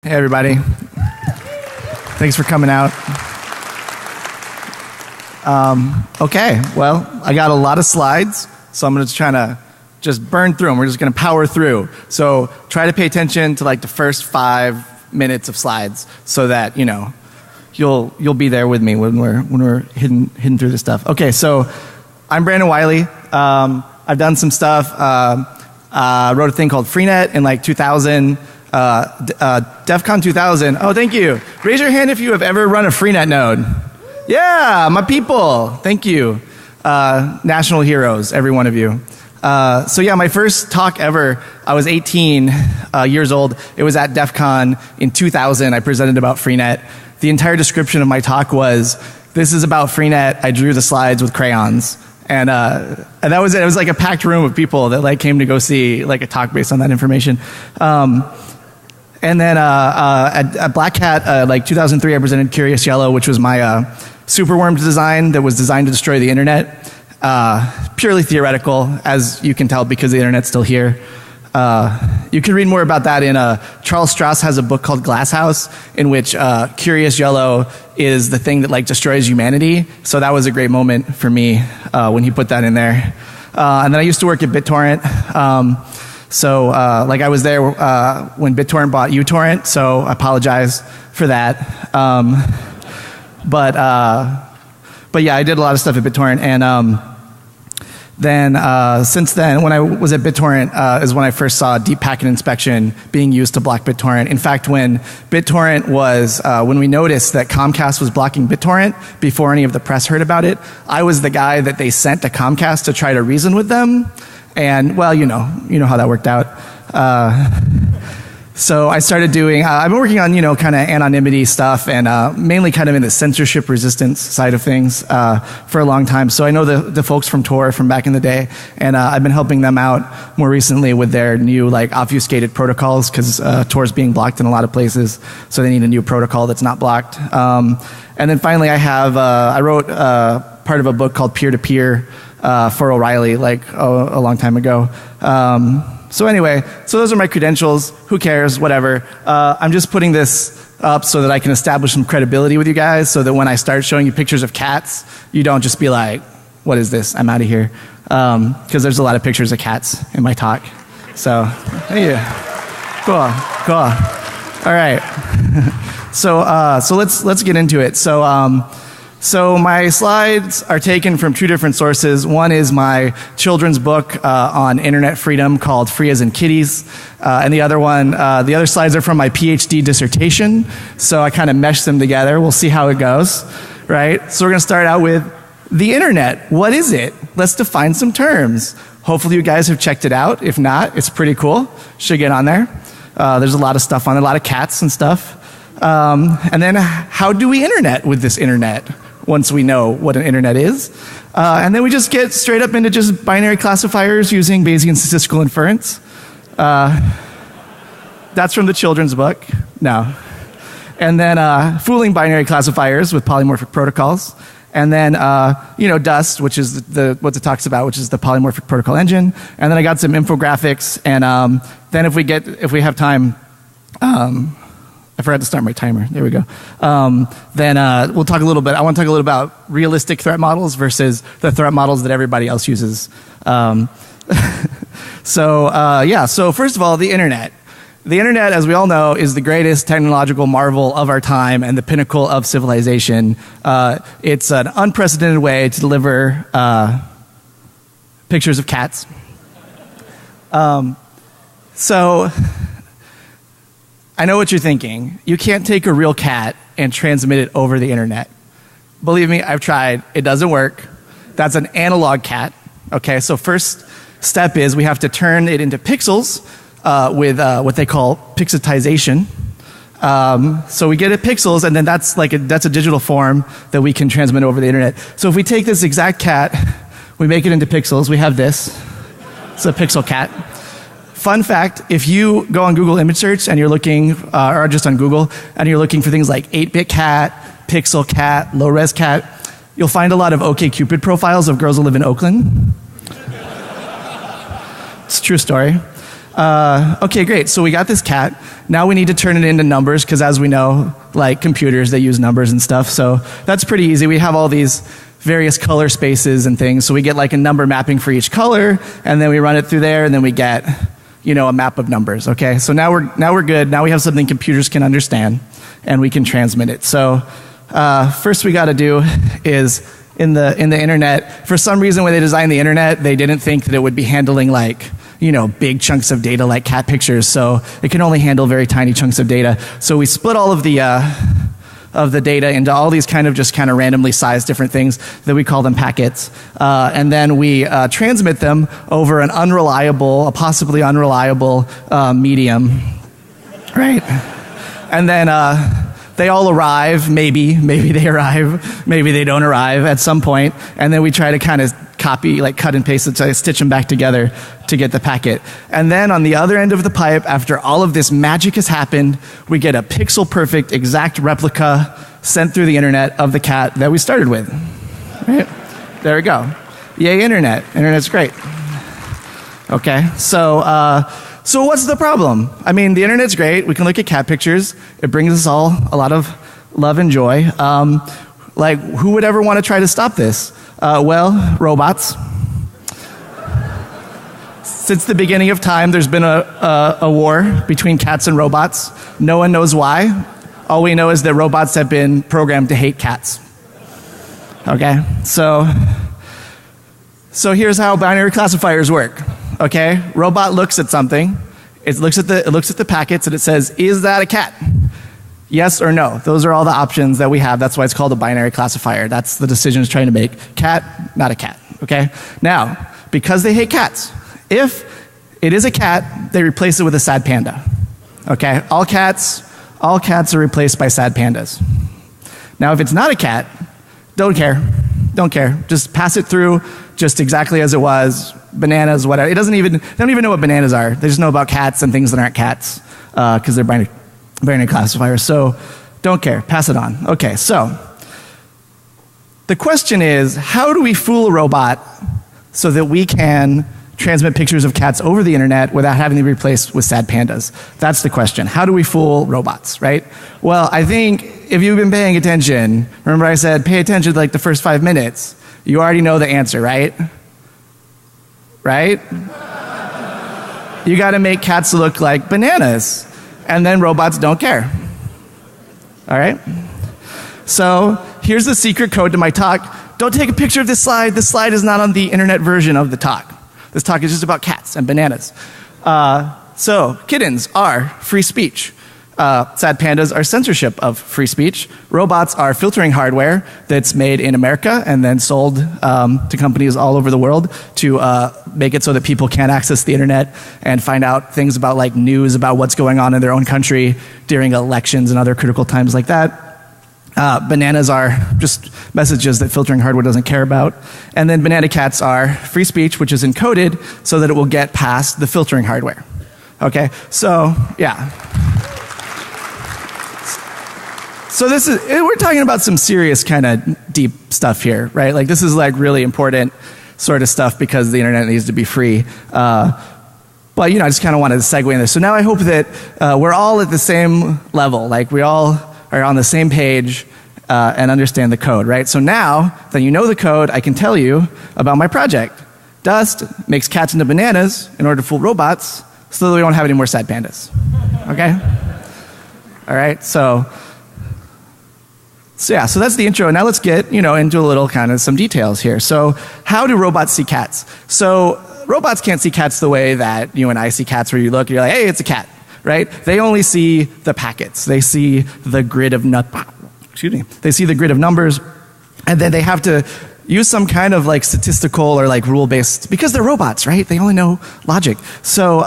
Hey everybody, thanks for coming out. Okay, well, I got a lot of slides, so I'm just trying to just burn through them. We're just going to power through. So try to pay attention to like the first 5 minutes of slides, so that you'll be there with me when we're hitting through this stuff. Okay, so I'm Brandon Wiley. I've done some stuff. Wrote a thing called Freenet in like 2000. Defcon 2000. Oh, thank you. Raise your hand if you have ever run a Freenet node. Yeah, my people. Thank you. National heroes, every one of you. So yeah, my first talk ever, I was 18 years old. It was at Defcon in 2000. I presented about Freenet. The entire description of my talk was, this is about Freenet. I drew the slides with crayons. And that was it. It was like a packed room of people that like came to go see like a talk based on that information. And then at Black Hat, like 2003, I presented Curious Yellow, which was my superworm design that was designed to destroy the internet. Purely theoretical, as you can tell, because the internet's still here. You can read more about that in Charles Strauss has a book called Glass House, in which Curious Yellow is the thing that like destroys humanity. So that was a great moment for me when he put that in there. And then I used to work at BitTorrent. So like I was there when BitTorrent bought uTorrent, so I apologize for that. But yeah, I did a lot of stuff at BitTorrent, and then since then, when I was at BitTorrent, is when I first saw deep packet inspection being used to block BitTorrent. In fact, when BitTorrent was, when we noticed that Comcast was blocking BitTorrent before any of the press heard about it, I was the guy that they sent to Comcast to try to reason with them. And well, you know how that worked out. So I started doing, I've been working on, kind of anonymity stuff, and mainly kind of in the censorship resistance side of things for a long time. So I know the folks from Tor from back in the day, and I've been helping them out more recently with their new like obfuscated protocols, because Tor's being blocked in a lot of places, so they need a new protocol that's not blocked. And then finally I wrote part of a book called Peer-to-Peer for O'Reilly, like a long time ago. So anyway, so those are my credentials. Who cares? Whatever. I'm just putting this up so that I can establish some credibility with you guys, so that when I start showing you pictures of cats, you don't just be like, what is this? I'm out of here. Because there's a lot of pictures of cats in my talk. So, yeah. Cool. All right. So let's get into it. So my slides are taken from two different sources. One is my children's book on internet freedom called Free as in Kitties. And the other slides are from my PhD dissertation. So I kind of meshed them together. We'll see how it goes, right? So we're going to start out with the internet. What is it? Let's define some terms. Hopefully you guys have checked it out. If not, it's pretty cool. Should get on there. There's a lot of stuff on there, a lot of cats and stuff. And then how do we internet with this internet? Once we know what an internet is. And then we just get straight up into just binary classifiers using Bayesian statistical inference. That's from the children's book. No. And then fooling binary classifiers with polymorphic protocols. And then, Dust, which is what it talks about, which is the Polymorphic Protocol Engine. And then I got some infographics. And then if we have time, I forgot to start my timer. There we go. Then we'll talk a little bit. I want to talk a little about realistic threat models versus the threat models that everybody else uses. So first of all, the internet. The internet, as we all know, is the greatest technological marvel of our time and the pinnacle of civilization. It's an unprecedented way to deliver pictures of cats. So I know what you're thinking. You can't take a real cat and transmit it over the internet. Believe me, I've tried. It doesn't work. That's an analog cat. Okay, so first step is we have to turn it into pixels with what they call pixelization. So we get it pixels, and then that's a digital form that we can transmit over the internet. So if we take this exact cat, we make it into pixels. We have this. It's a pixel cat. Fun fact, if you go on Google image search and you're looking, or just on Google, and you're looking for things like 8-bit cat, pixel cat, low-res cat, you'll find a lot of OkCupid profiles of girls who live in Oakland. It's a true story. Okay, great. So we got this cat. Now we need to turn it into numbers because as we know, like computers, they use numbers and stuff. So that's pretty easy. We have all these various color spaces and things. So we get like a number mapping for each color, and then we run it through there, and then we get, you know, a map of numbers. Okay, so now we're good. Now we have something computers can understand, and we can transmit it. So first we got to do is in the internet. For some reason, when they designed the internet, they didn't think that it would be handling like, you know, big chunks of data like cat pictures. So it can only handle very tiny chunks of data. So we split all of the data into all these kind of randomly sized different things that we call them packets. And then we transmit them over an a possibly unreliable medium, right? And then they all arrive, maybe they arrive, maybe they don't arrive at some point, and then we try to kind of copy, like cut and paste it, so I stitch them back together to get the packet. And then on the other end of the pipe, after all of this magic has happened, we get a pixel perfect exact replica sent through the internet of the cat that we started with. Right? There we go. Yay, internet. Internet's great. Okay, so what's the problem? I mean, the internet's great. We can look at cat pictures. It brings us all a lot of love and joy. Like, who would ever want to try to stop this? Well, robots. Since the beginning of time, there's been a war between cats and robots. No one knows why. All we know is that robots have been programmed to hate cats. Okay, so here's how binary classifiers work. Okay, robot looks at something. It looks at the packets and it says, "Is that a cat?" Yes or no. Those are all the options that we have. That's why it's called a binary classifier. That's the decision it's trying to make. Cat, not a cat. Okay? Now, because they hate cats, if it is a cat, they replace it with a sad panda. Okay? All cats are replaced by sad pandas. Now, if it's not a cat, don't care. Don't care. Just pass it through just exactly as it was. Bananas, whatever. They don't even know what bananas are. They just know about cats and things that aren't cats because they're binary classifiers. So don't care. Pass it on. Okay, so the question is, how do we fool a robot so that we can transmit pictures of cats over the internet without having to be replaced with sad pandas? That's the question. How do we fool robots, right? Well, I think if you've been paying attention, remember I said pay attention to like the first 5 minutes. You already know the answer, right? Right? You got to make cats look like bananas, and then robots don't care. All right? So here's the secret code to my talk. Don't take a picture of this slide. This slide is not on the internet version of the talk. This talk is just about cats and bananas. So kittens are free speech. Sad pandas are censorship of free speech. Robots are filtering hardware that's made in America and then sold to companies all over the world to make it so that people can't access the internet and find out things about like news about what's going on in their own country during elections and other critical times like that. Bananas are just messages that filtering hardware doesn't care about. And then banana cats are free speech, which is encoded so that it will get past the filtering hardware. Okay, so yeah. So we're talking about some serious kind of deep stuff here, right? Like this is like really important sort of stuff because the internet needs to be free. But you know, I just kind of wanted to segue in this. So now I hope that we're all at the same level, like we all are on the same page and understand the code, right? So now that you know the code, I can tell you about my project. Dust makes cats into bananas in order to fool robots so that we don't have any more sad pandas. Okay? All right, so yeah, so that's the intro. Now let's get, into a little kind of some details here. So how do robots see cats? So robots can't see cats the way that you and I see cats, where you look and you're like, hey, it's a cat, right? They only see the packets. They see the grid of They see the grid of numbers, and then they have to use some kind of like statistical or like rule-based, because they're robots, right? They only know logic. So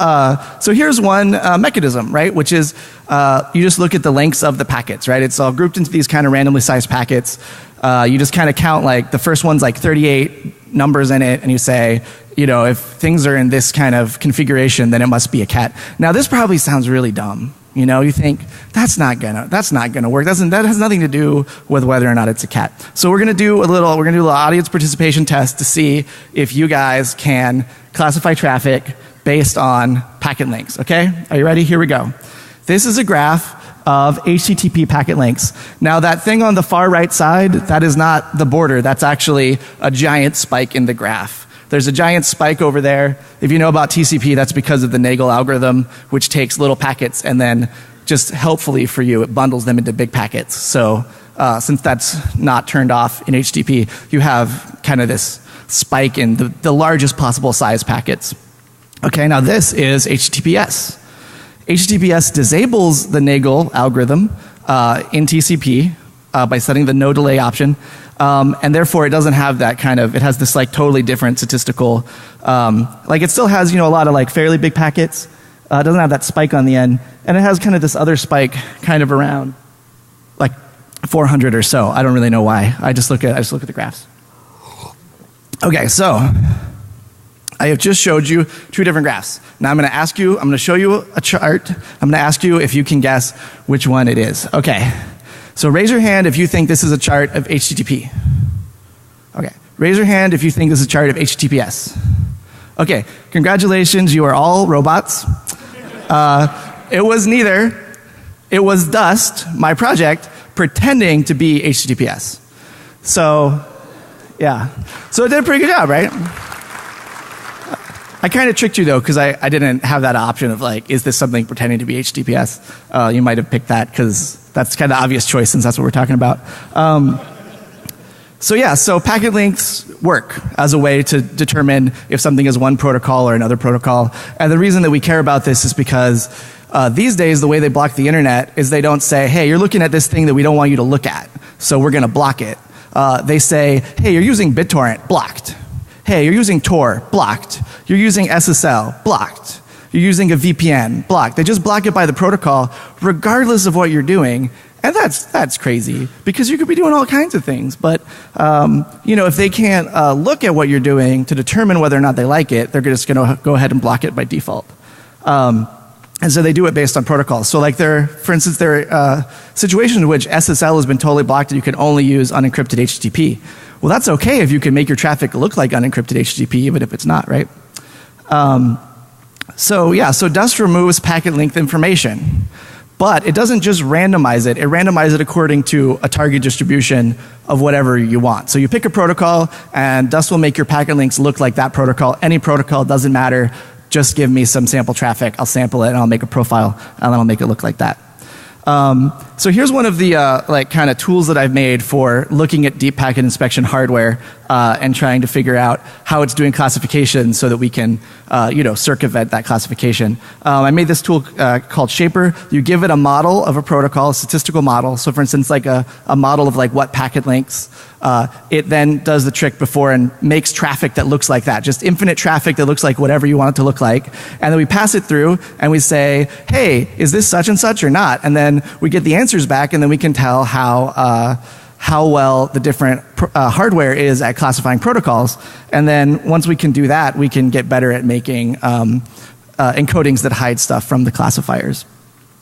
here's one mechanism, right? Which is you just look at the lengths of the packets, right? It's all grouped into these kind of randomly sized packets. You just kind of count like the first one's like 38 numbers in it, and you say, if things are in this kind of configuration, then it must be a cat. Now this probably sounds really dumb. You think that's not gonna work. That has nothing to do with whether or not it's a cat. So we're gonna do a little audience participation test to see if you guys can classify traffic based on packet lengths, okay? Are you ready? Here we go. This is a graph of HTTP packet lengths. Now that thing on the far right side, that is not the border. That's actually a giant spike in the graph. There's a giant spike over there. If you know about TCP, that's because of the Nagel algorithm, which takes little packets and then just helpfully for you, it bundles them into big packets. So since that's not turned off in HTTP, you have kind of this spike in the largest possible size packets. Okay, now this is HTTPS. HTTPS disables the Nagel algorithm in TCP by setting the no delay option. And therefore it doesn't have that kind of, it has this like totally different statistical, like it still has, you know, a lot of like fairly big packets. It doesn't have that spike on the end. And it has kind of this other spike kind of around like 400 or so. I don't really know why. I just look at the graphs. Okay, so I have just showed you two different graphs. Now I'm going to show you a chart. I'm going to ask you if you can guess which one it is. Okay. So raise your hand if you think this is a chart of HTTP. Okay. Raise your hand if you think this is a chart of HTTPS. Okay. Congratulations, you are all robots. It was neither. It was Dust, my project, pretending to be HTTPS. So, yeah. So it did a pretty good job, right? I kind of tricked you though, because I didn't have that option of like, is this something pretending to be HTTPS? You might have picked that because that's kind of obvious choice since that's what we're talking about. So yeah, so packet lengths work as a way to determine if something is one protocol or another protocol. And the reason that we care about this is because these days the way they block the internet is they don't say, hey, you're looking at this thing that we don't want you to look at, so we're going to block it. They say, hey, you're using BitTorrent, blocked. Hey, you're using Tor, blocked. You're using SSL, blocked. You're using a VPN, blocked. They just block it by the protocol regardless of what you're doing. And that's crazy because you could be doing all kinds of things. But, you know, if they can't look at what you're doing to determine whether or not they like it, they're just going to go ahead and block it by default. And so they do it based on protocols. So like for instance, there are situations in which SSL has been totally blocked and you can only use unencrypted HTTP. Well, that's okay if you can make your traffic look like unencrypted HTTP, even if it's not, right? So yeah, so Dust removes packet length information. But it doesn't just randomize it. It randomizes it according to a target distribution of whatever you want. So you pick a protocol, and Dust will make your packet links look like that protocol. Any protocol, doesn't matter. Just give me some sample traffic. I'll sample it, and I'll make a profile, and then I'll make it look like that. So here's one of the like kind of tools that I've made for looking at deep packet inspection hardware and trying to figure out how it's doing classification so that we can you know, circumvent that classification. I made this tool called Shaper. You give it a model of a protocol, a statistical model. So for instance, like a model of like what packet lengths. It then does the trick before and makes traffic that looks like that, just infinite traffic that looks like whatever you want it to look like. And then we pass it through and we say, hey, is this such and such or not? And then we get the answers back, and then we can tell how well the different hardware is at classifying protocols. And then once we can do that, we can get better at making encodings that hide stuff from the classifiers.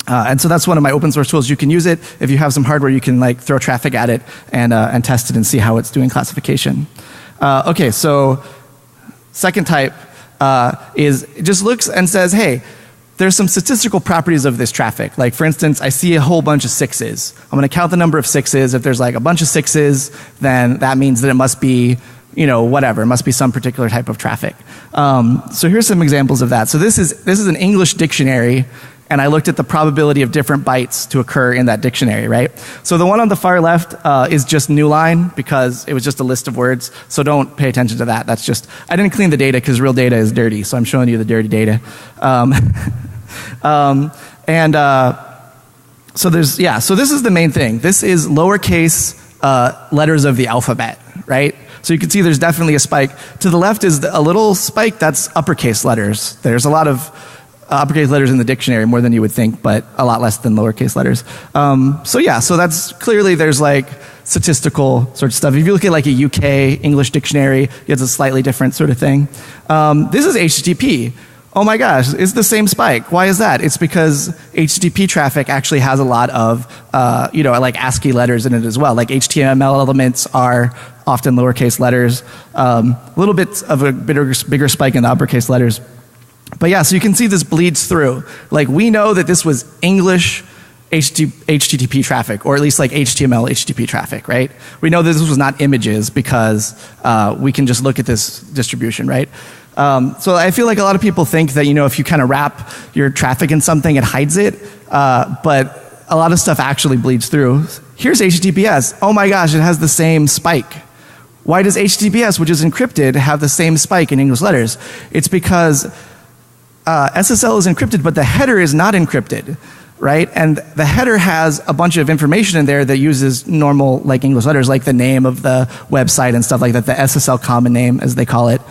And so that's one of my open source tools. You can use it. If you have some hardware, you can like throw traffic at it and test it and see how it's doing classification. Okay, so second type is it just looks and says, hey, there's some statistical properties of this traffic. Like for instance, I see a whole bunch of 6s. I'm going to count the number of 6s. If there's like a bunch of 6s, then that means that it must be, you know, whatever. It must be some particular type of traffic. So here's some examples of that. So this is an English dictionary, and I looked at the probability of different bytes to occur in that dictionary, right? So the one on the far left is just new line because it was just a list of words. So don't pay attention to that. That's just, I didn't clean the data because real data is dirty. So I'm showing you the dirty data. So there's, yeah, so this is the main thing. This is lowercase letters of the alphabet, right? So you can see there's definitely a spike. To the left is a little spike, that's uppercase letters. There's a lot of uppercase letters in the dictionary, more than you would think, but a lot less than lowercase letters. So yeah, so that's clearly there's like statistical sort of stuff. If you look at like a UK English dictionary, it's a slightly different sort of thing. This is HTTP. Oh my gosh, it's the same spike. Why is that? It's because HTTP traffic actually has a lot of, you know, like ASCII letters in it as well. Like HTML elements are often lowercase letters. A little bit of a bigger spike in the uppercase letters. But yeah, so you can see this bleeds through. Like, we know that this was English HTTP traffic, or at least like HTML HTTP traffic, right? We know that this was not images because we can just look at this distribution, right? So I feel like a lot of people think that, if you kind of wrap your traffic in something, it hides it, but a lot of stuff actually bleeds through. Here's HTTPS. Oh my gosh, it has the same spike. Why does HTTPS, which is encrypted, have the same spike in English letters? It's because SSL is encrypted, but the header is not encrypted, right? And the header has a bunch of information in there that uses normal, like, English letters, like the name of the website and stuff like that, the SSL common name, as they call it.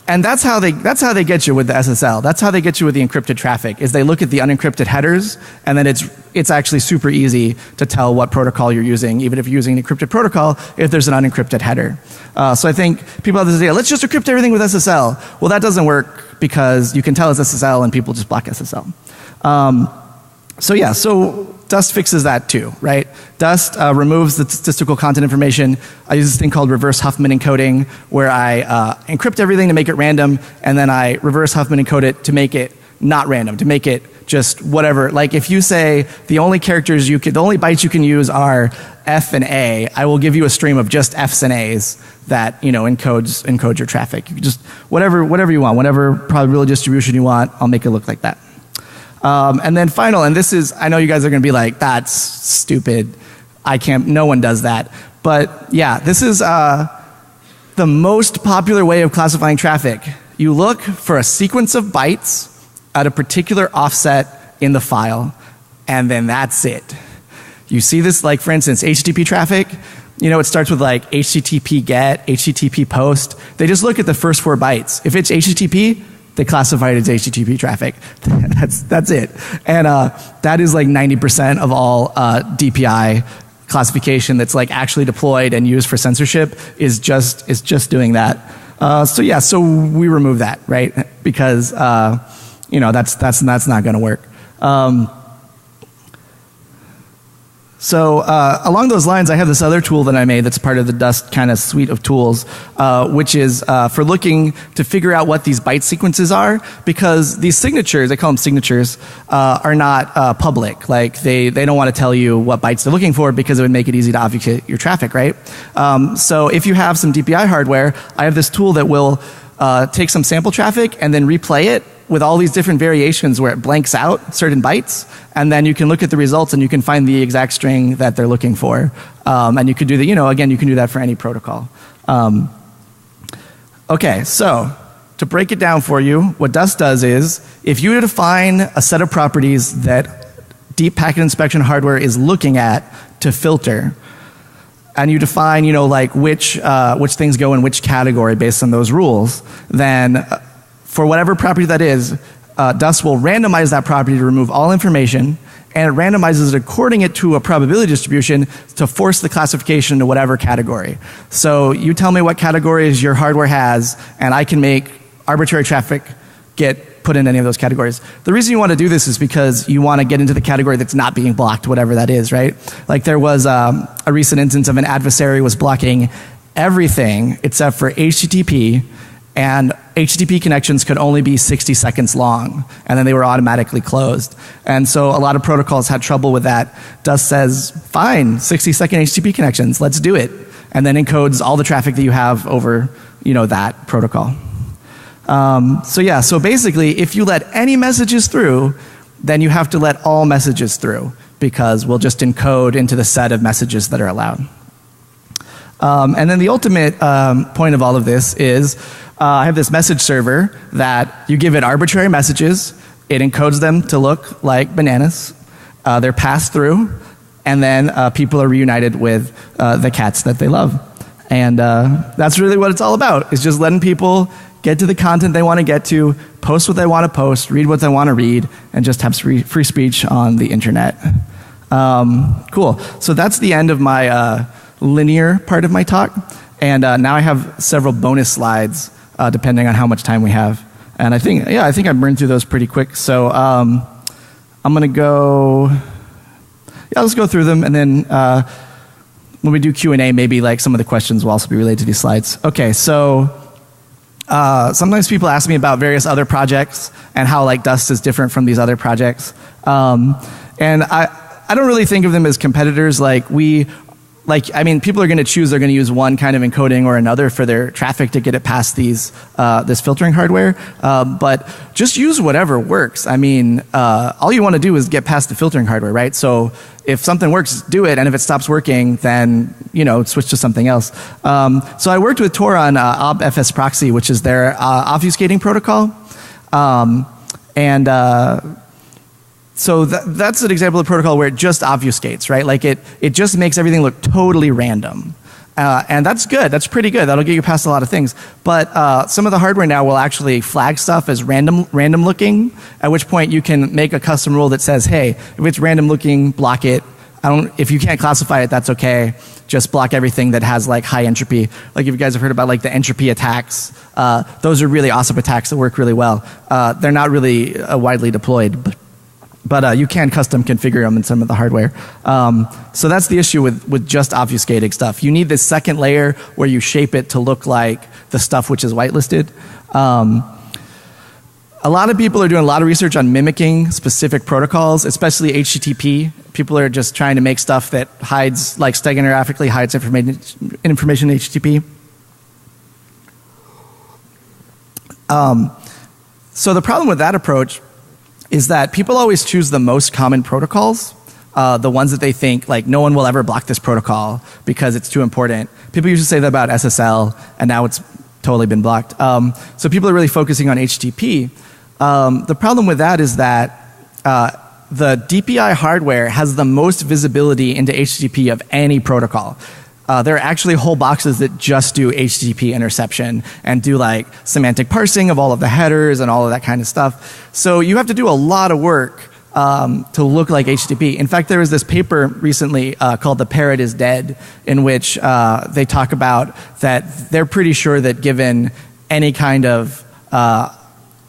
And that's how they get you with the SSL. That's how they get you with the encrypted traffic, is they look at the unencrypted headers, and then it's actually super easy to tell what protocol you're using, even if you're using an encrypted protocol, if there's an unencrypted header. So I think people have this idea, let's just encrypt everything with SSL. Well, that doesn't work because you can tell it's SSL and people just block SSL. So Dust fixes that too, right? Dust removes the statistical content information. I use this thing called reverse Huffman encoding, where I encrypt everything to make it random, and then I reverse Huffman encode it to make it not random, to make it just whatever. Like, if you say the only bytes you can use are F and A, I will give you a stream of just Fs and As that encodes your traffic. You can just whatever you want, whatever probability distribution you want, I'll make it look like that. And then final, and this is, I know you guys are going to be like, that's stupid. No one does that. But yeah, this is the most popular way of classifying traffic. You look for a sequence of bytes at a particular offset in the file, and then that's it. You see this, like, for instance, HTTP traffic, it starts with like HTTP get, HTTP post. They just look at the first 4 bytes. If it's HTTP, they classify it as HTTP traffic. That's it. And that is like 90% of all DPI classification that's like actually deployed and used for censorship is just doing that. So we remove that, right? Because that's not going to work. Along those lines, I have this other tool that I made that's part of the Dust kind of suite of tools, which is for looking to figure out what these byte sequences are, because these signatures, I call them signatures, are not public. Like, they don't want to tell you what bytes they're looking for because it would make it easy to obfuscate your traffic, right? So if you have some DPI hardware, I have this tool that will take some sample traffic and then replay it with all these different variations where it blanks out certain bytes, and then you can look at the results and you can find the exact string that they're looking for. And you could do again, you can do that for any protocol. Okay, so to break it down for you, what Dust does is, if you define a set of properties that deep packet inspection hardware is looking at to filter, and you define, like which things go in which category based on those rules, then for whatever property that is, Dust will randomize that property to remove all information, and it randomizes it according to a probability distribution to force the classification to whatever category. So you tell me what categories your hardware has, and I can make arbitrary traffic get put in any of those categories. The reason you want to do this is because you want to get into the category that's not being blocked, whatever that is, right? Like, there was a recent instance of an adversary was blocking everything except for HTTP, and HTTP connections could only be 60 seconds long, and then they were automatically closed. And so a lot of protocols had trouble with that. Dust says, fine, 60-second HTTP connections, let's do it. And then encodes all the traffic that you have over, that protocol. So basically, if you let any messages through, then you have to let all messages through, because we'll just encode into the set of messages that are allowed. And then the ultimate point of all of this is, I have this message server that you give it arbitrary messages, it encodes them to look like bananas, they're passed through, and then people are reunited with the cats that they love. And that's really what it's all about, is just letting people get to the content they want to get to, post what they want to post, read what they want to read, and just have free speech on the internet. Cool. So that's the end of my linear part of my talk. And now I have several bonus slides, depending on how much time we have. And I think I burned through those pretty quick. So I'm going to go, let's go through them. And then when we do Q&A, maybe like some of the questions will also be related to these slides. Okay, so sometimes people ask me about various other projects and how like Dust is different from these other projects. And I don't really think of them as competitors. I mean, people are going to choose, they're going to use one kind of encoding or another for their traffic to get it past this filtering hardware. But just use whatever works. I mean, all you want to do is get past the filtering hardware, right? So if something works, do it. And if it stops working, then, switch to something else. So I worked with Tor on obfs proxy, which is their obfuscating protocol. So that's an example of a protocol where it just obfuscates, right? Like it just makes everything look totally random. And that's good. That's pretty good. That'll get you past a lot of things. But some of the hardware now will actually flag stuff as random looking, at which point you can make a custom rule that says, hey, if it's random looking, block it. If you can't classify it, that's okay. Just block everything that has like high entropy. Like if you guys have heard about like the entropy attacks, those are really awesome attacks that work really well. They're not really widely deployed, but you can custom configure them in some of the hardware. So that's the issue with just obfuscating stuff. You need this second layer where you shape it to look like the stuff which is whitelisted. A lot of people are doing a lot of research on mimicking specific protocols, especially HTTP. People are just trying to make stuff that hides, like steganographically hides information in HTTP. So the problem with that approach is that people always choose the most common protocols, the ones that they think like no one will ever block this protocol because it's too important. People used to say that about SSL, and now it's totally been blocked. So people are really focusing on HTTP. The problem with that is that the DPI hardware has the most visibility into HTTP of any protocol. There are actually whole boxes that just do HTTP interception and do like semantic parsing of all of the headers and all of that kind of stuff. So you have to do a lot of work to look like HTTP. In fact, there was this paper recently called "The Parrot is Dead," in which they talk about that they're pretty sure that given any kind of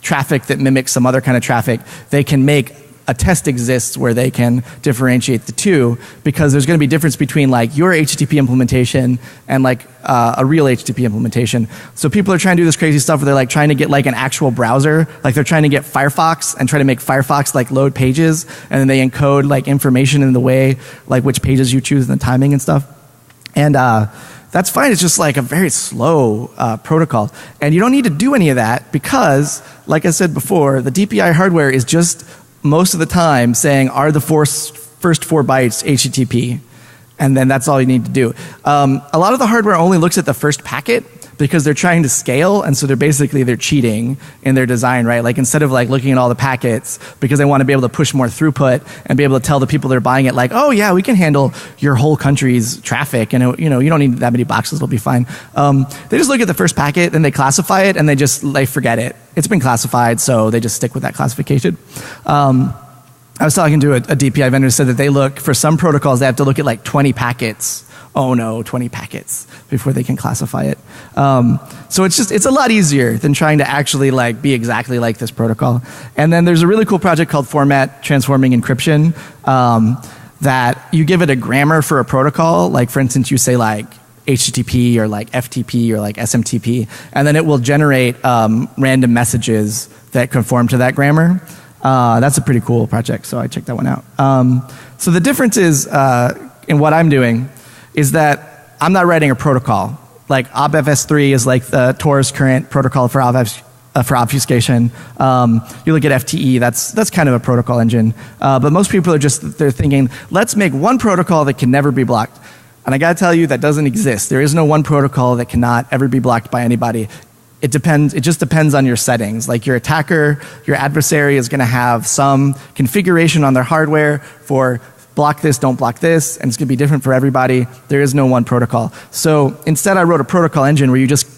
traffic that mimics some other kind of traffic, they can make a test exists where they can differentiate the two, because there's going to be difference between like your HTTP implementation and like a real HTTP implementation. So people are trying to do this crazy stuff where they're like trying to get like an actual browser, like they're trying to get Firefox and try to make Firefox like load pages, and then they encode like information in the way like which pages you choose and the timing and stuff. And that's fine. It's just like a very slow protocol. And you don't need to do any of that because, like I said before, the DPI hardware is just most of the time saying, are the first 4 bytes HTTP? And then that's all you need to do. A lot of the hardware only looks at the first packet because they're trying to scale, and so they're cheating in their design, right? Like instead of like looking at all the packets because they want to be able to push more throughput and be able to tell the people that are buying it like, oh yeah, we can handle your whole country's traffic, and you don't need that many boxes, it'll be fine. They just look at the first packet, then they classify it, and they forget it. It's been classified, so they just stick with that classification. I was talking to a DPI vendor who said that they look, for some protocols, they have to look at like 20 packets. Oh no, 20 packets before they can classify it. So it's a lot easier than trying to actually like be exactly like this protocol. And then there's a really cool project called Format Transforming Encryption, that you give it a grammar for a protocol. Like for instance, you say like HTTP or like FTP or like SMTP, and then it will generate random messages that conform to that grammar. That's a pretty cool project, so I checked that one out. So the difference is in what I'm doing is that I'm not writing a protocol. Like obfs3 is like the Tor's current protocol for obfuscation. You look at FTE, that's kind of a protocol engine. But most people are they're thinking, let's make one protocol that can never be blocked. And I gotta tell you, that doesn't exist. There is no one protocol that cannot ever be blocked by anybody. It just depends on your settings. Like your attacker, your adversary is gonna have some configuration on their hardware for block this, don't block this, and it's going to be different for everybody. There is no one protocol. So instead I wrote a protocol engine where you just,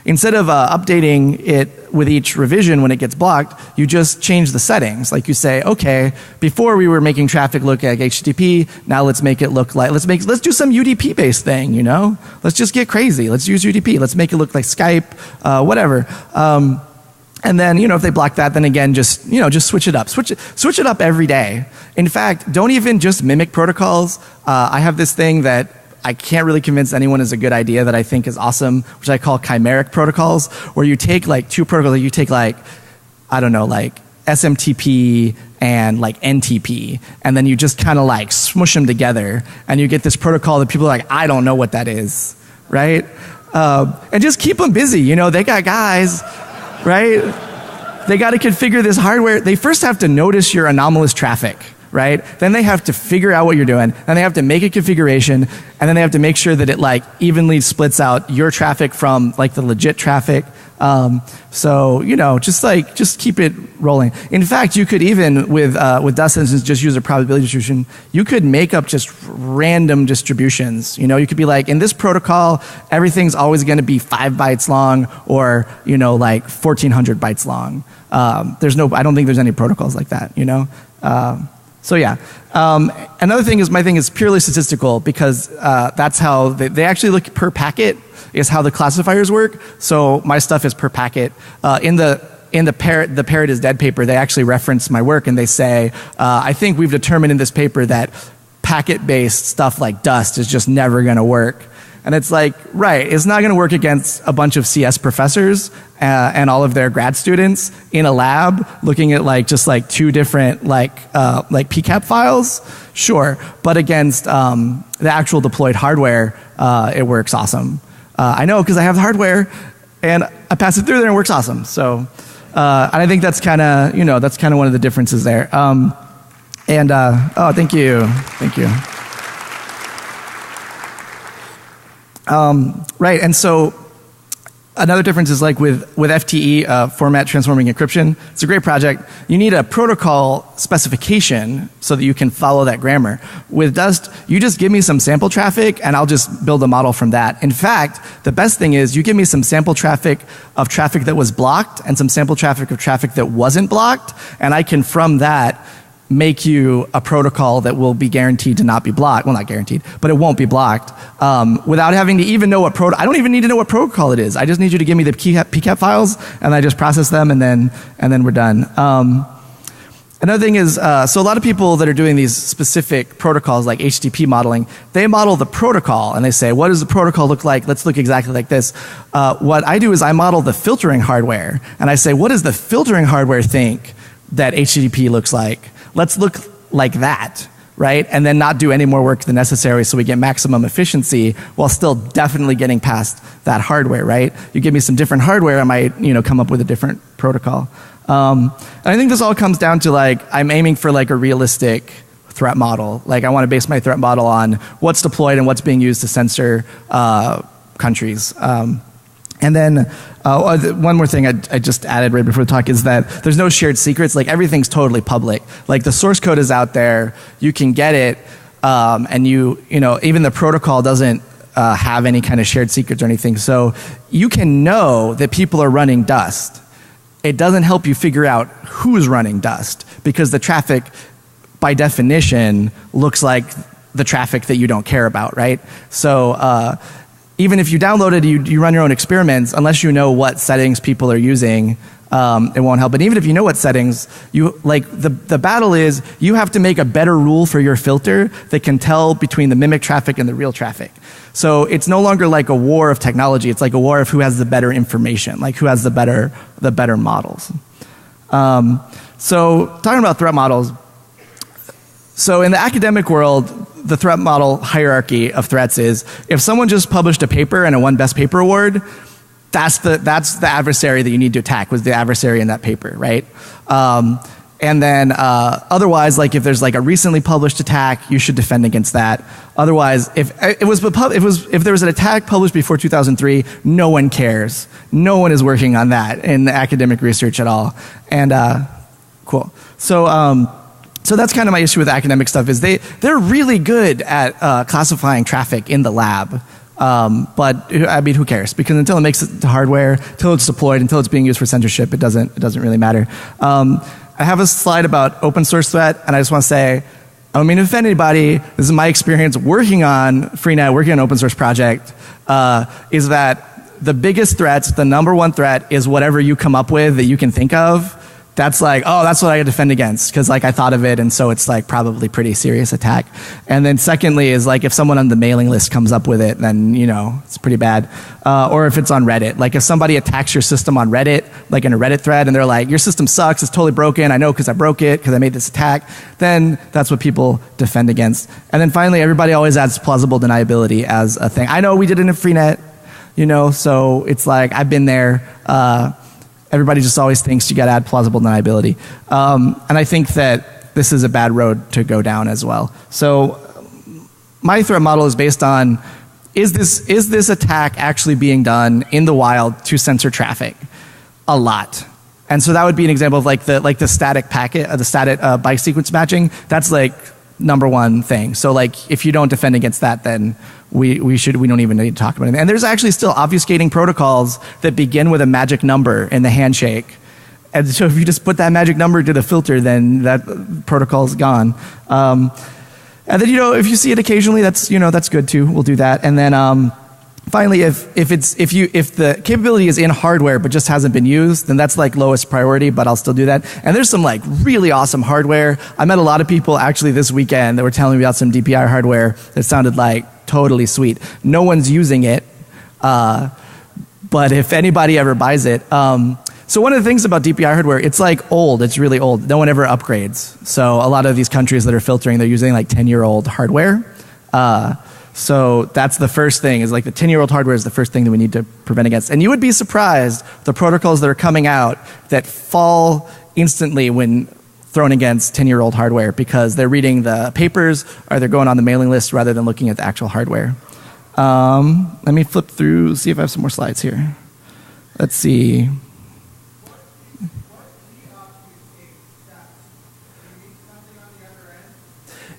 instead of updating it with each revision when it gets blocked, you just change the settings. Like you say, okay, before we were making traffic look like HTTP, now let's make it look like, let's do some UDP based thing, you know? Let's just get crazy. Let's use UDP. Let's make it look like Skype, whatever. And then, if they block that, then again, just switch it up. Switch it up every day. In fact, don't even just mimic protocols. I have this thing that I can't really convince anyone is a good idea that I think is awesome, which I call chimeric protocols, where you take like two protocols, you take like, I don't know, like SMTP and like NTP, and then you just kind of like smush them together, and you get this protocol that people are like, I don't know what that is, right? And just keep them busy, you know, they got guys, right? They got to configure this hardware. They first have to notice your anomalous traffic, right? Then they have to figure out what you're doing. Then they have to make a configuration, and then they have to make sure that it like evenly splits out your traffic from like the legit traffic. So, you know, just keep it rolling. In fact, you could even with dust engines just use a probability distribution. You could make up just random distributions. You know, you could be like, in this protocol, everything's always going to be 5 bytes long, or, you know, like 1400 bytes long. I don't think there's any protocols like that, you know? So yeah. Another thing is, my thing is purely statistical, because that's how they actually look per packet is how the classifiers work. So my stuff is per packet. In the Parrot is Dead paper, they actually reference my work, and they say, I think we've determined in this paper that packet-based stuff like Dust is just never going to work. And it's like, right, it's not going to work against a bunch of CS professors and all of their grad students in a lab looking at like just like two different like PCAP files, sure. But against the actual deployed hardware, it works awesome. I know, because I have the hardware and I pass it through there and it works awesome. So, and I think that's kind of, you know, that's kind of one of the differences there. Oh, thank you. Thank you. Right, and so another difference is like with FTE, format transforming encryption. It's a great project. You need a protocol specification so that you can follow that grammar. With Dust, you just give me some sample traffic and I'll just build a model from that. In fact, the best thing is you give me some sample traffic of traffic that was blocked and some sample traffic of traffic that wasn't blocked, and I can from that make you a protocol that will be guaranteed to not be blocked. Well, not guaranteed, but it won't be blocked without having to even know what I don't even need to know what protocol it is. I just need you to give me the PCAP files, and I just process them, and then we're done. Another thing is, so a lot of people that are doing these specific protocols like HTTP modeling, they model the protocol and they say, what does the protocol look like? Let's look exactly like this. What I do is I model the filtering hardware, and I say, what does the filtering hardware think that HTTP looks like? Let's look like that, right? And then not do any more work than necessary so we get maximum efficiency while still definitely getting past that hardware, right? You give me some different hardware, I might, you know, come up with a different protocol. And I think this all comes down to like, I'm aiming for like a realistic threat model. Like I want to base my threat model on what's deployed and what's being used to censor countries. And then one more thing I just added right before the talk is that there's no shared secrets. Like everything's totally public. Like the source code is out there. You can get it, and you know, even the protocol doesn't have any kind of shared secrets or anything. So you can know that people are running Dust. It doesn't help you figure out who's running Dust, because the traffic, by definition, looks like the traffic that you don't care about, right? So even if you download it, you run your own experiments, unless you know what settings people are using, it won't help. But even if you know what settings, the battle is you have to make a better rule for your filter that can tell between the mimic traffic and the real traffic. So it's no longer like a war of technology. It's like a war of who has the better information, like who has the better models. So talking about threat models. So in the academic world, the threat model hierarchy of threats is, if someone just published a paper and won Best Paper Award, that's the adversary that you need to attack, was the adversary in that paper, right? And then otherwise, like if there's like a recently published attack, you should defend against that. Otherwise, if there was an attack published before 2003, no one cares. No one is working on that in the academic research at all. And cool. So that's kind of my issue with academic stuff, is they're really good at classifying traffic in the lab. But I mean, who cares? Because until it makes it to hardware, until it's deployed, until it's being used for censorship, it doesn't really matter. I have a slide about open source threat, and I just want to say, I don't mean to offend anybody. This is my experience working on Freenet, working on an open source project, is that the biggest threats, the number one threat, is whatever you come up with that you can think of. that's like, oh, that's what I defend against because like I thought of it, and so it's like probably pretty serious attack. And then secondly is like if someone on the mailing list comes up with it, then it's pretty bad. Or if it's on Reddit, like if somebody attacks your system on Reddit, like in a Reddit thread, and they're like, your system sucks, it's totally broken, I know because I broke it because I made this attack, then that's what people defend against. And then finally, everybody always adds plausible deniability as a thing. I know we did it in Freenet, so it's like I've been there. Everybody just always thinks you got to add plausible deniability. And I think that this is a bad road to go down as well. So my threat model is based on, is this attack actually being done in the wild to censor traffic? A lot. And so that would be an example of like the static packet, the static byte sequence matching. That's like number one thing. So like if you don't defend against that, then we don't even need to talk about it. And there's actually still obfuscating protocols that begin with a magic number in the handshake. And so if you just put that magic number to the filter, then that protocol is gone. And then if you see it occasionally, that's good too. We'll do that. And then finally, if the capability is in hardware but just hasn't been used, then that's like lowest priority, but I'll still do that. And there's some like really awesome hardware. I met a lot of people actually this weekend that were telling me about some DPI hardware that sounded like totally sweet. No one's using it, but if anybody ever buys it. So one of the things about DPI hardware, it's like old, it's really old. No one ever upgrades. So a lot of these countries that are filtering, they're using like 10-year-old hardware. So that's the first thing, is like the 10-year-old hardware is the first thing that we need to prevent against. And you would be surprised the protocols that are coming out that fall instantly when thrown against 10-year-old hardware because they're reading the papers or they're going on the mailing list rather than looking at the actual hardware. Let me flip through, see if I have some more slides here. Let's see.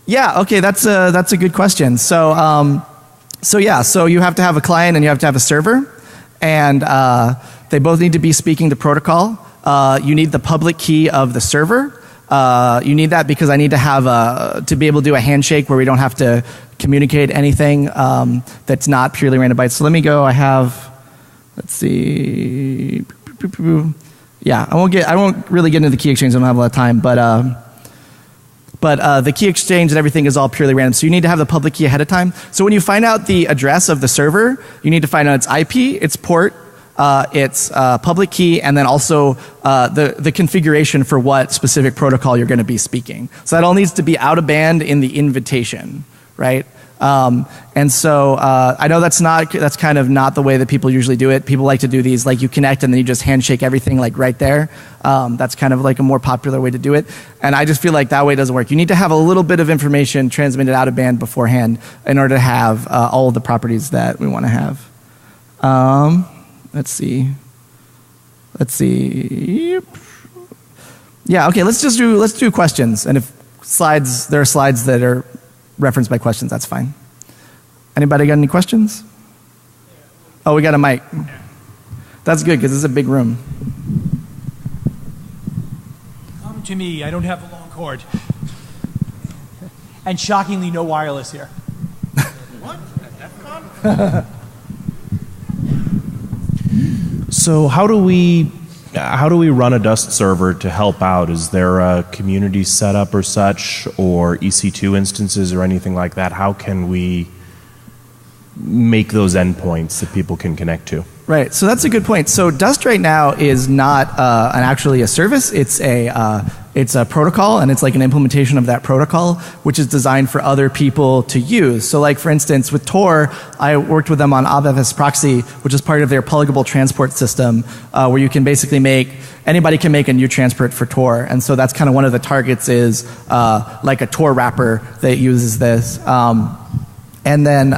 Yeah, okay, that's a good question. So you have to have a client and you have to have a server, and they both need to be speaking the protocol. You need the public key of the server. You need that because I need to have to be able to do a handshake where we don't have to communicate anything that's not purely random bytes. So let me go. I have, let's see. Yeah, I won't really get into the key exchange. I don't have a lot of time, but the key exchange and everything is all purely random. So you need to have the public key ahead of time. So when you find out the address of the server, you need to find out its IP, its port, its public key, and then also the configuration for what specific protocol you're going to be speaking. So that all needs to be out of band in the invitation, right? And so I know that's kind of not the way that people usually do it. People like to do these, like you connect and then you just handshake everything like right there. That's kind of like a more popular way to do it. And I just feel like that way doesn't work. You need to have a little bit of information transmitted out of band beforehand in order to have all of the properties that we want to have. Let's see. Yeah, okay, let's do questions. And if there are slides that are referenced by questions, that's fine. Anybody got any questions? Oh, we got a mic. That's good because this is a big room. Come to me, I don't have a long cord. And shockingly, no wireless here. What? Defcon? So how do we run a Dust server to help out? Is there a community setup or such, or EC2 instances or anything like that? How can we make those endpoints that people can connect to? Right, so that's a good point. So Dust right now is not actually a service. It's a protocol, and it's like an implementation of that protocol, which is designed for other people to use. So like for instance, with Tor, I worked with them on vesves proxy, which is part of their pluggable transport system, where you can basically anybody can make a new transport for Tor. And so that's kind of one of the targets is like a Tor wrapper that uses this. And then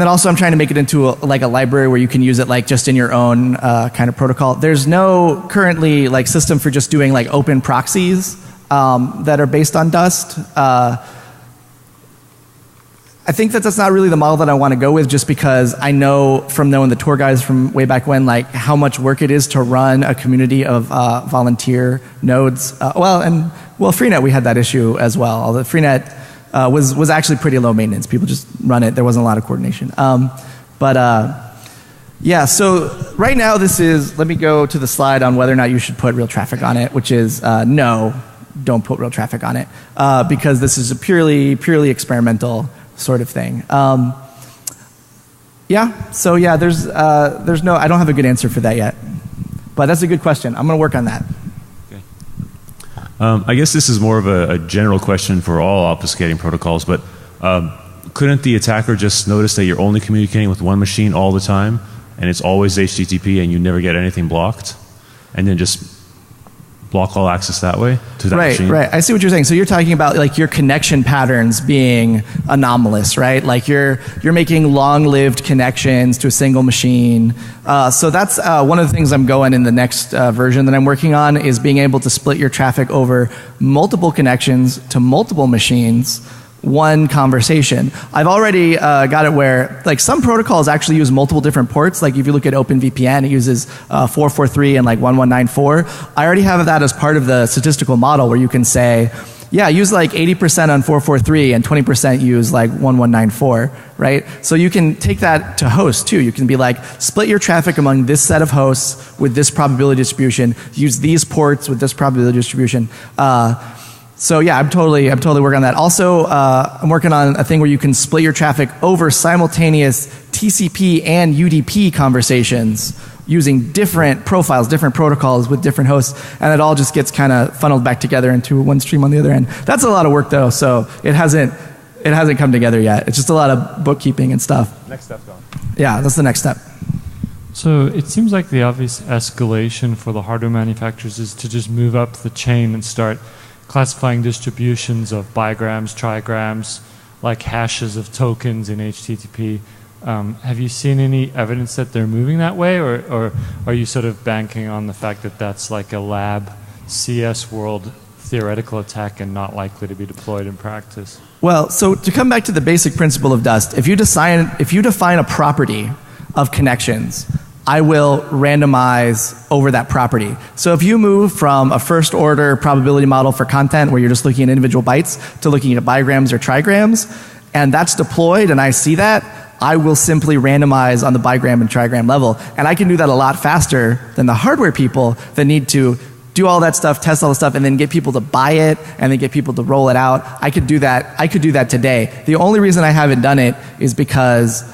also I'm trying to make it into a library where you can use it like just in your own kind of protocol. There's no currently like system for just doing like open proxies that are based on Dust. I think that's not really the model that I want to go with, just because I know from knowing the Tor guys from way back when, like how much work it is to run a community of volunteer nodes. Freenet, we had that issue as well. Although Freenet was actually pretty low maintenance. People just run it. There wasn't a lot of coordination. Yeah, so right now this is, let me go to the slide on whether or not you should put real traffic on it, which is no, don't put real traffic on it, because this is a purely experimental sort of thing. Yeah, so yeah, there's no, I don't have a good answer for that yet, but that's a good question. I'm going to work on that. Okay. I guess this is more of a general question for all obfuscating protocols, but couldn't the attacker just notice that you're only communicating with one machine all the time, and it's always HTTP and you never get anything blocked, and then just block all access that way to that machine? Right. I see what you're saying. So you're talking about like your connection patterns being anomalous, right? Like you're making long-lived connections to a single machine. So that's one of the things I'm going in the next version that I'm working on, is being able to split your traffic over multiple connections to multiple machines, one conversation. I've already got it where, like, some protocols actually use multiple different ports. Like if you look at OpenVPN, it uses 443 and like 1194. I already have that as part of the statistical model, where you can say, yeah, use like 80% on 443 and 20% use like 1194, right? So you can take that to hosts too. You can be like, split your traffic among this set of hosts with this probability distribution, use these ports with this probability distribution. So yeah, I'm totally working on that. Also, I'm working on a thing where you can split your traffic over simultaneous TCP and UDP conversations using different profiles, different protocols with different hosts, and it all just gets kind of funneled back together into one stream on the other end. That's a lot of work though, so it hasn't come together yet. It's just a lot of bookkeeping and stuff. Next step, Don. Yeah, that's the next step. So it seems like the obvious escalation for the hardware manufacturers is to just move up the chain and start classifying distributions of bigrams, trigrams, like hashes of tokens in HTTP. Have you seen any evidence that they're moving that way, or are you sort of banking on the fact that that's like a lab CS world theoretical attack and not likely to be deployed in practice? Well, so to come back to the basic principle of Dust, if you define a property of connections, I will randomize over that property. So if you move from a first order probability model for content where you're just looking at individual bytes to looking at bigrams or trigrams, and that's deployed and I see that, I will simply randomize on the bigram and trigram level. And I can do that a lot faster than the hardware people that need to do all that stuff, test all the stuff, and then get people to buy it and then get people to roll it out. I could do that today. The only reason I haven't done it is because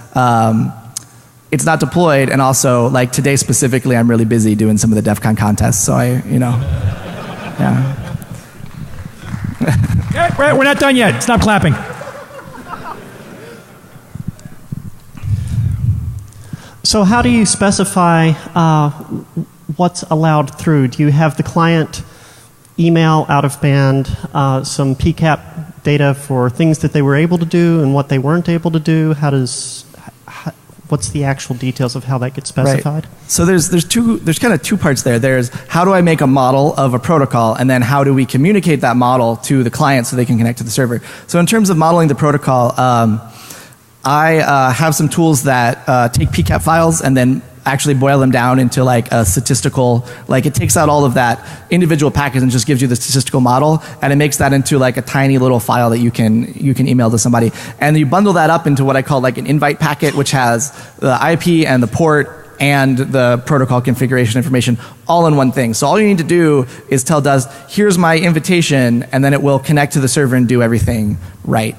it's not deployed, and also, like, today specifically, I'm really busy doing some of the Defcon contests, so yeah. Right, we're not done yet. Stop clapping. So how do you specify what's allowed through? Do you have the client email out of band some PCAP data for things that they were able to do and what they weren't able to do? What's the actual details of how that gets specified? Right. So there's kind of two parts there. There's how do I make a model of a protocol, and then how do we communicate that model to the client so they can connect to the server. So in terms of modeling the protocol, I have some tools that take PCAP files and then actually boil them down into like a statistical, like it takes out all of that individual package and just gives you the statistical model, and it makes that into like a tiny little file that you can email to somebody, and you bundle that up into what I call like an invite packet, which has the IP and the port and the protocol configuration information all in one thing. So all you need to do is tell Dust, here's my invitation, and then it will connect to the server and do everything right.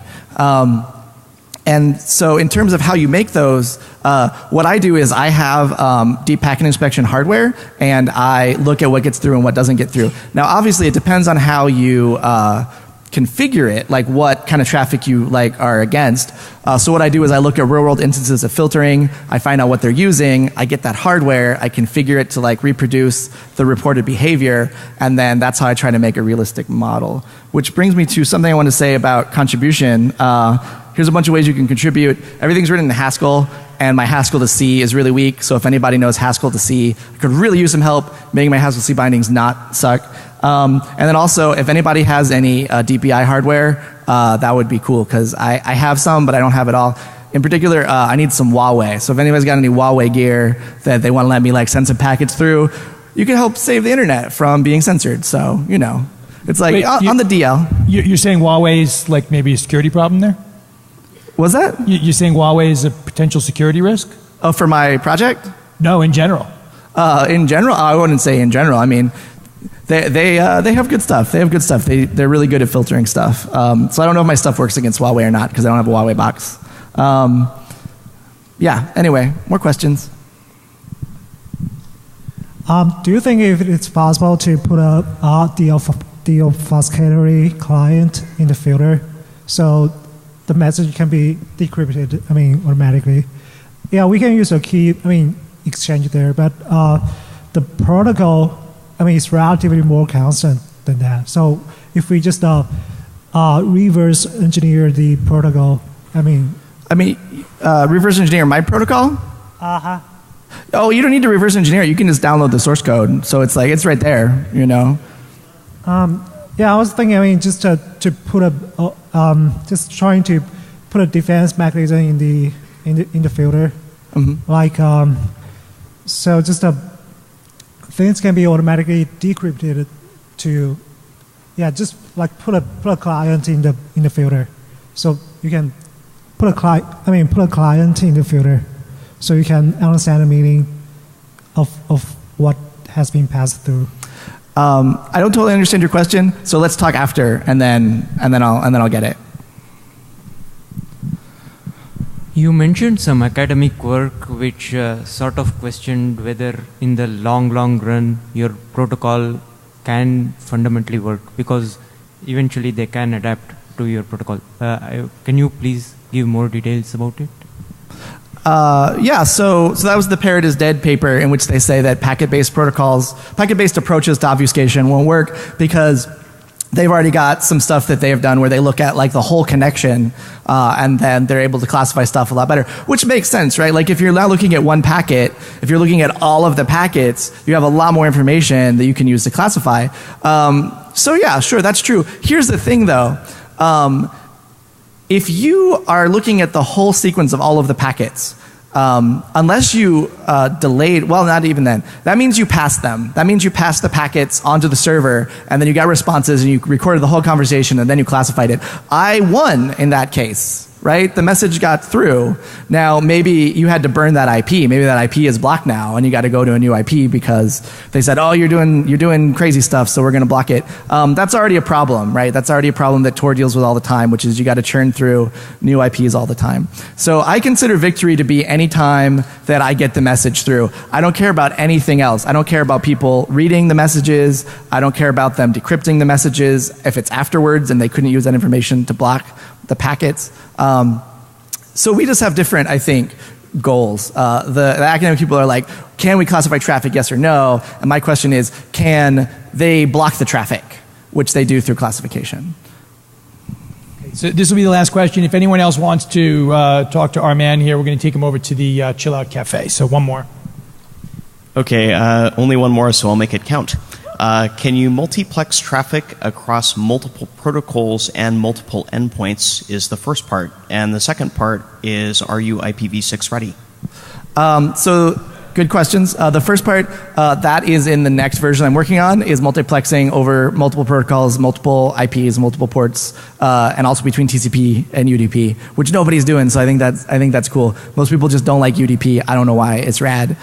And so in terms of how you make those, what I do is I have deep packet inspection hardware, and I look at what gets through and what doesn't get through. Now obviously it depends on how you configure it, like what kind of traffic you like are against. So what I do is I look at real world instances of filtering, I find out what they're using, I get that hardware, I configure it to like reproduce the reported behavior, and then that's how I try to make a realistic model. Which brings me to something I want to say about contribution. Here's a bunch of ways you can contribute. Everything's written in Haskell, and my Haskell to C is really weak, so if anybody knows Haskell to C, I could really use some help making my Haskell C bindings not suck. And then also, if anybody has any DPI hardware, that would be cool, because I have some, but I don't have it all. In particular, I need some Huawei. So if anybody's got any Huawei gear that they want to let me like send some packets through, you can help save the internet from being censored. So, you know, it's like on the DL. You're saying Huawei's like maybe a security problem there? Was that? You're saying Huawei is a potential security risk? Oh, for my project? No, in general. In general, I wouldn't say in general. I mean, they have good stuff. They have good stuff. They're really good at filtering stuff. So I don't know if my stuff works against Huawei or not because I don't have a Huawei box. Yeah. Anyway, more questions. Do you think if it's possible to put a deobfuscatory client in the filter so the message can be decrypted, automatically? Yeah, we can use a key, exchange there, but the protocol, is relatively more constant than that. So if we just reverse engineer the protocol, reverse engineer my protocol? Uh-huh. Oh, you don't need to reverse engineer it. You can just download the source code. So it's like, it's right there, Yeah, I was thinking, just to put just trying to put a defense mechanism in the filter. Mm-hmm. So just things can be automatically decrypted to, just like put a client in the filter. So you can put a client in the filter. So you can understand the meaning of what has been passed through. I don't totally understand your question, so let's talk after, and then I'll get it. You mentioned some academic work which sort of questioned whether in the long run your protocol can fundamentally work because eventually they can adapt to your protocol. Can you please give more details about it? So that was the Parrot is Dead paper in which they say that packet-based approaches to obfuscation won't work because they've already got some stuff that they have done where they look at like the whole connection and then they're able to classify stuff a lot better, which makes sense, right? Like if you're not looking at one packet, if you're looking at all of the packets, you have a lot more information that you can use to classify. So yeah, sure, that's true. Here's the thing though. If you are looking at the whole sequence of all of the packets, unless you delayed, well, not even then. That means you passed them. That means you passed the packets onto the server, and then you got responses, and you recorded the whole conversation, and then you classified it. I won in that case, right? The message got through. Now, maybe you had to burn that IP. Maybe that IP is blocked now, and you got to go to a new IP because they said, oh, you're doing crazy stuff, so we're going to block it. That's already a problem, right? That's already a problem that Tor deals with all the time, which is you got to churn through new IPs all the time. So I consider victory to be any time that I get the message through. I don't care about anything else. I don't care about people reading the messages. I don't care about them decrypting the messages if it's afterwards and they couldn't use that information to block the packets. So we just have different, I think, goals. The academic people are like, can we classify traffic, yes or no? And my question is, can they block the traffic, which they do through classification? Okay, so this will be the last question. If anyone else wants to talk to our man here, we're going to take him over to the Chill Out Cafe. So one more. Okay, only one more, so I'll make it count. Can you multiplex traffic across multiple protocols and multiple endpoints is the first part. And the second part is, are you IPv6 ready? So good questions. The first part, that is in the next version I'm working on, is multiplexing over multiple protocols, multiple IPs, multiple ports, and also between TCP and UDP, which nobody's doing, so I think that's cool. Most people just don't like UDP. I don't know why. It's rad.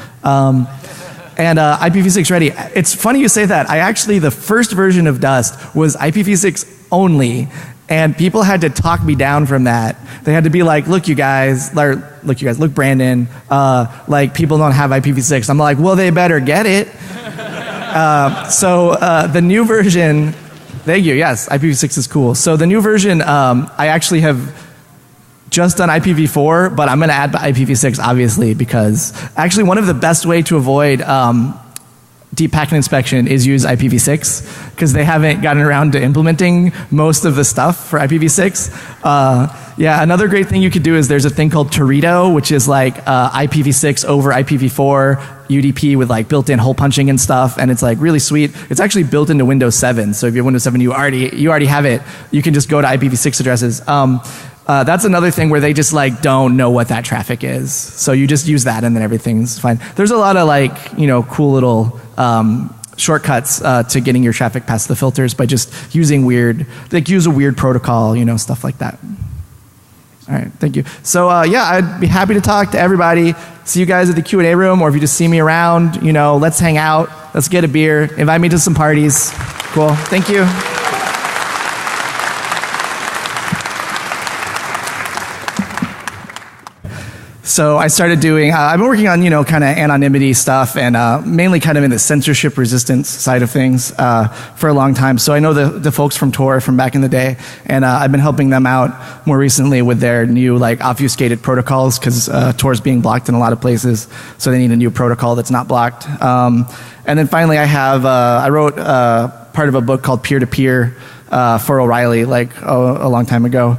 And IPv6 ready. It's funny you say that. The first version of Dust was IPv6 only, and people had to talk me down from that. They had to be like, look Brandon, like people don't have IPv6. I'm like, well, they better get it. So the new version, thank you, yes, IPv6 is cool. So the new version, I actually have just done IPv4, but I'm going to add IPv6 obviously because actually one of the best way to avoid deep packet inspection is use IPv6 because they haven't gotten around to implementing most of the stuff for IPv6. Another great thing you could do is there's a thing called Torito, which is like IPv6 over IPv4 UDP with like built-in hole punching and stuff, and it's like really sweet. It's actually built into Windows 7, so if you have Windows 7, you already have it. You can just go to IPv6 addresses. That's another thing where they just like don't know what that traffic is. So you just use that and then everything's fine. There's a lot of cool little shortcuts to getting your traffic past the filters by just using use a weird protocol, stuff like that. All right, thank you. So yeah, I'd be happy to talk to everybody. See you guys at the Q&A room, or if you just see me around, you know, let's hang out. Let's get a beer. Invite me to some parties. Cool. Thank you. So I started doing, I've been working on, you know, kind of anonymity stuff and mainly kind of in the censorship resistance side of things for a long time. So I know the folks from Tor from back in the day, and I've been helping them out more recently with their new like obfuscated protocols, because Tor is being blocked in a lot of places, so they need a new protocol that's not blocked. And then finally I wrote part of a book called Peer-to-Peer for O'Reilly like a long time ago.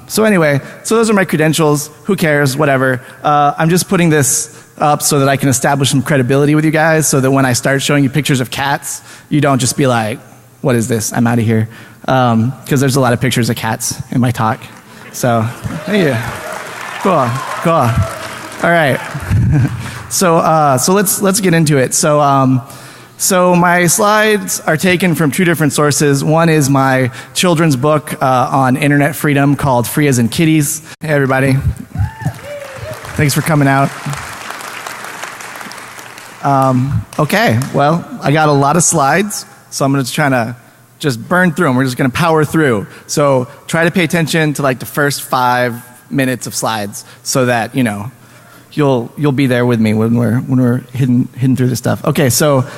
So anyway, so those are my credentials. Who cares? Whatever. I'm just putting this up so that I can establish some credibility with you guys, so that when I start showing you pictures of cats, you don't just be like, what is this? I'm out of here. Because there's a lot of pictures of cats in my talk. So, thank you. Cool. All right. So let's get into it. So my slides are taken from two different sources. One is my children's book on internet freedom called Free as in Kitties. Hey, everybody. Thanks for coming out. Okay, well, I got a lot of slides, so I'm going to try to just burn through them. We're just going to power through. So try to pay attention to like the first 5 minutes of slides, so that, you know, you'll be there with me when we're hidden through this stuff. Okay, so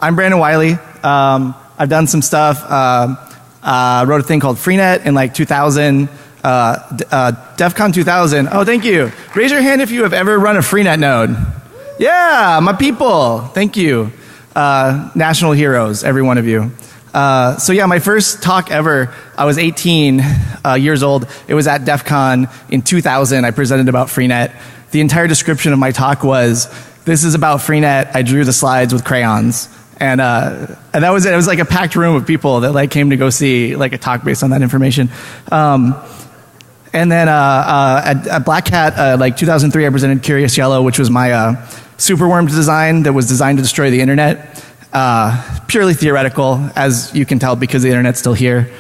I'm Brandon Wiley. I've done some stuff. Wrote a thing called Freenet in like 2000. Defcon 2000. Oh, thank you. Raise your hand if you have ever run a Freenet node. Yeah, my people. Thank you. National heroes, every one of you. So yeah, my first talk ever, I was 18 years old. It was at Defcon in 2000. I presented about Freenet. The entire description of my talk was, this is about Freenet. I drew the slides with crayons. And that was it. It was like a packed room of people that like came to go see like a talk based on that information. And then at Black Hat, like 2003, I presented Curious Yellow, which was my superworm design that was designed to destroy the internet. Purely theoretical, as you can tell, because the internet's still here.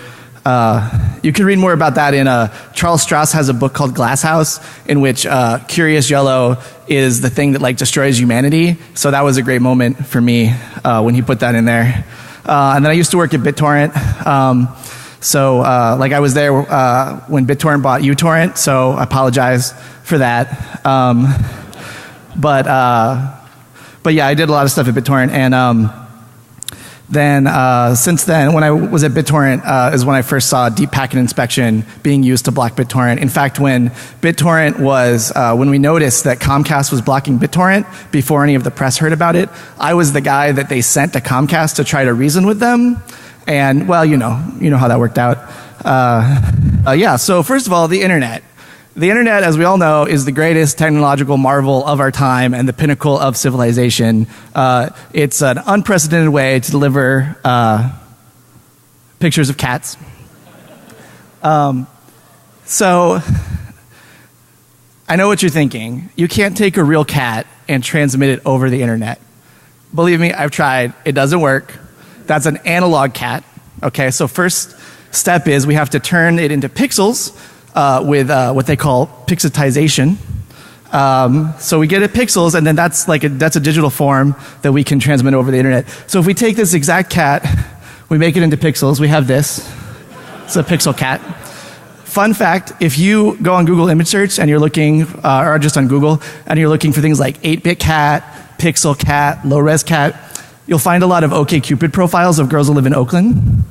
You can read more about that in Charles Strauss has a book called Glasshouse, in which Curious Yellow is the thing that like destroys humanity. So that was a great moment for me when he put that in there. And then I used to work at BitTorrent. Like I was there when BitTorrent bought uTorrent, so I apologize for that. But yeah, I did a lot of stuff at BitTorrent, and then since then, when I was at BitTorrent, is when I first saw deep packet inspection being used to block BitTorrent. In fact, when BitTorrent was, when we noticed that Comcast was blocking BitTorrent before any of the press heard about it, I was the guy that they sent to Comcast to try to reason with them. And well, you know how that worked out. Yeah. So first of all, the internet. The internet, as we all know, is the greatest technological marvel of our time and the pinnacle of civilization. It's an unprecedented way to deliver pictures of cats. So I know what you're thinking. You can't take a real cat and transmit it over the internet. Believe me, I've tried. It doesn't work. That's an analog cat. Okay, so first step is we have to turn it into pixels with what they call pixelization. So we get it pixels, and then that's a digital form that we can transmit over the internet. So if we take this exact cat, we make it into pixels, we have this. It's a pixel cat. Fun fact, if you go on Google image search and you're looking, or just on Google, and you're looking for things like 8-bit cat, pixel cat, low-res cat, you'll find a lot of OkCupid profiles of girls who live in Oakland.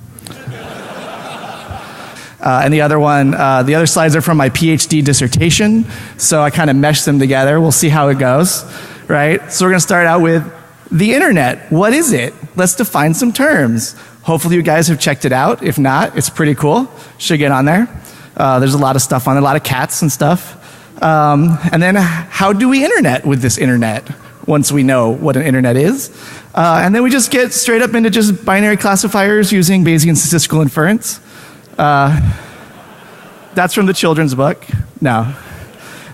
And the other slides are from my PhD dissertation, so I kind of meshed them together. We'll see how it goes, right? So we're going to start out with the internet. What is it? Let's define some terms. Hopefully you guys have checked it out. If not, it's pretty cool. Should get on there. There's a lot of stuff on it, a lot of cats and stuff. And then how do we internet with this internet once we know what an internet is? And then we just get straight up into just binary classifiers using Bayesian statistical inference. That's from the children's book. No.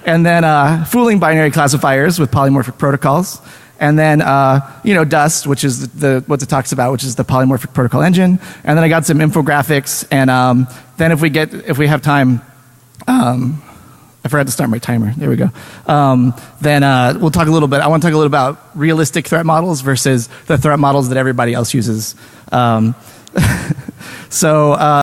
And then fooling binary classifiers with polymorphic protocols. And then, Dust, which is what it talks about, which is the Polymorphic Protocol Engine. And then I got some infographics. And then if we have time, I forgot to start my timer. There we go. Then we'll talk a little bit. I want to talk a little about realistic threat models versus the threat models that everybody else uses. So